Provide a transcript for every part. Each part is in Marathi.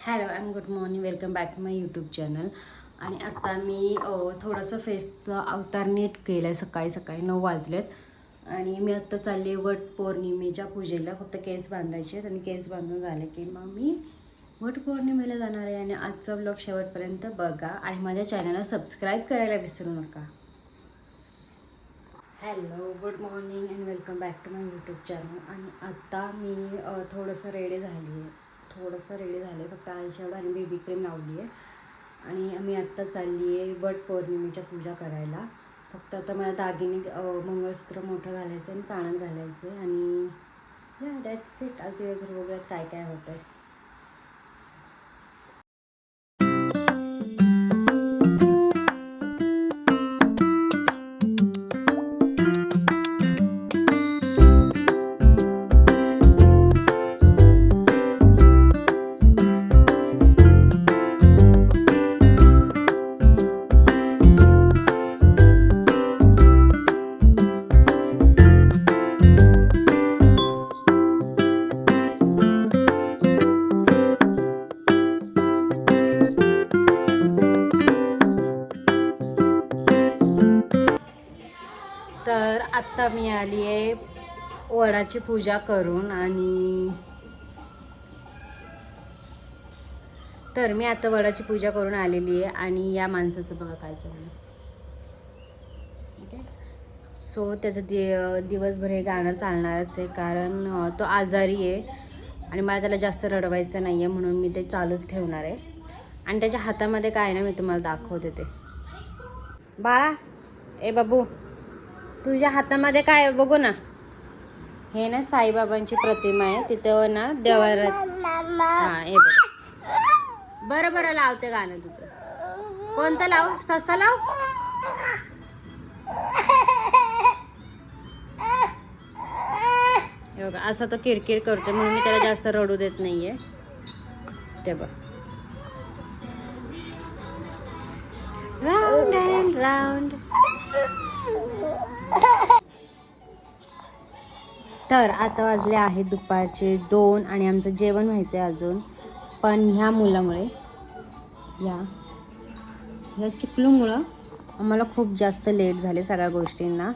Hello and good morning, welcome back to my YouTube channel. आणि आता मी थोडंसं फेसचं अवतार नीट केलं आहे. सकाळी सकाळी 9 वाजलेत आणि मी आत्ता चालली आहे वट पौर्णिमेच्या पूजेला. फक्त केस बांधायचे आहेत आणि केस बांधून झाले की मग मी वट पौर्णिमेला जाणार आहे. आणि आजचा ब्लॉग शेवटपर्यंत बघा आणि माझ्या चॅनलला सबस्क्राईब करायला विसरू नका. Hello good morning and welcome back to my YouTube channel. आणि आत्ता मी थोडंसं रेडी झाले फक्त आयशॅडो आणि बेबी क्रीम लावली आहे. आणि मी आत्ता चालली आहे वट पौर्णिमेच्या पूजा करायला. फक्त आता मला दागिने मंगळसूत्र मोठं घालायचं आणि कानात घालायचं आहे. आणि या दॅट्स इट. आज दिवसभर बघूयात काय काय होतं आहे. तर आत्ता मी आली आहे वडाची पूजा करून. आणि तर मी आता वडाची पूजा करून आलेली आहे. आणि या माणसाचं बघा काय चाललं. ओके, सो त्याचं दिवसभर हे गाणं चालणारच आहे, कारण तो आजारी आहे आणि मला त्याला जास्त रडवायचं नाही आहे, म्हणून मी ते चालूच ठेवणार आहे. आणि त्याच्या हातामध्ये काय ना, मी तुम्हाला दाखवते ते. बाळा, ए बाबू, तुझ्या हातामध्ये काय बघू ना. हे ना साईबाबांची प्रतिमा आहे. तिथं ना देवार. हां, हे बघा. बरं लावते गाणं तुझं. कोणतं लाव? ससा लाव. हे बघा, असा तो किरकिर करतो, म्हणून मी त्याला जास्त रडू देत नाहीये. ते बघ, राऊंड अँड राऊंड. तर आता वाजले आहेत दुपारचे 2 आणि आमचं जेवण व्हायचं आहे अजून. पण ह्या मुलामुळे, ह्या चिकलूमुळं आम्हाला खूप जास्त लेट झाले सगळ्या गोष्टींना.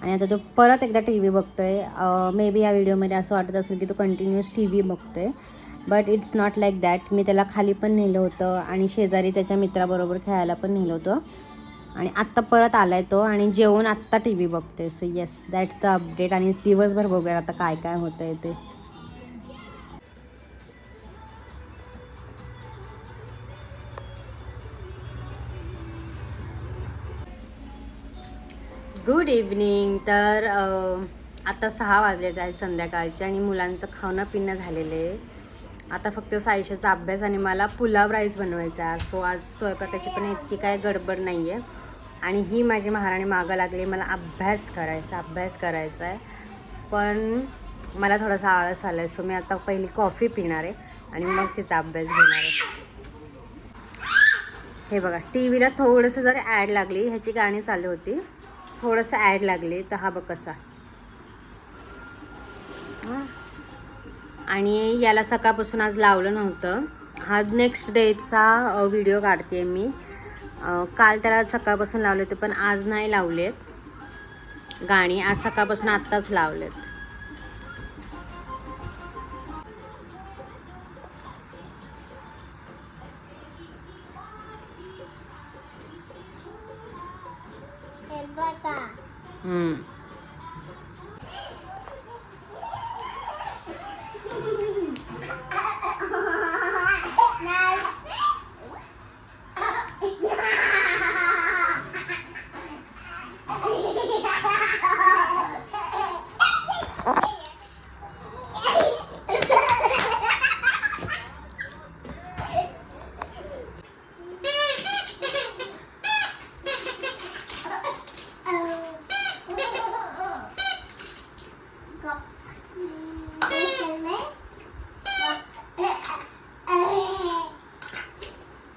आणि आता तो परत एकदा टी व्ही बघतो आहे. मे बी या व्हिडिओमध्ये असं वाटत असेल की तो कंटिन्युअस टी व्ही बघतो आहे, but it's not like that. मी त्याला खाली पण नेलं होतं आणि शेजारी त्याच्या मित्राबरोबर खेळायला पण नेलं होतं. आणि आत्ता परत आला आहे तो आणि जेवून आत्ता टी व्ही बघतो आहे. So yes, that's the update. आणि दिवसभर बघूया आता काय काय होतं आहे ते. Good evening. तर आता 6 वाजलेत आहे संध्याकाळचे आणि मुलांचं खाणं पिणं झालेलं आहे. आता फक्त सायशाचा अभ्यास आणि मला पुलाव राईस बनवायचा आहे. सो आज स्वयंपाकाची पण इतकी काय गडबड नाही आहे. आणि ही माझी महाराणी मागं लागली, मला अभ्यास करायचा आहे. पण मला थोडासा आळस आला आहे. सो मी आता पहिली कॉफी पिणार आहे आणि मग तिचा अभ्यास घेणार आहे. हे बघा, टी व्हीला थोडंसं जर ॲड लागली, ह्याची गाणी चालू होती, थोडंसं ॲड लागली तर हा बघ कसा. आणि याला सकाळपासून आज लावलं नव्हतं. हा नेक्स्ट डेचा व्हिडिओ काढते मी. काल त्याला सकाळपासून लावले होते, पण आज नाही लावलेत गाणी. आज सकाळपासून आत्ताच लावलेत.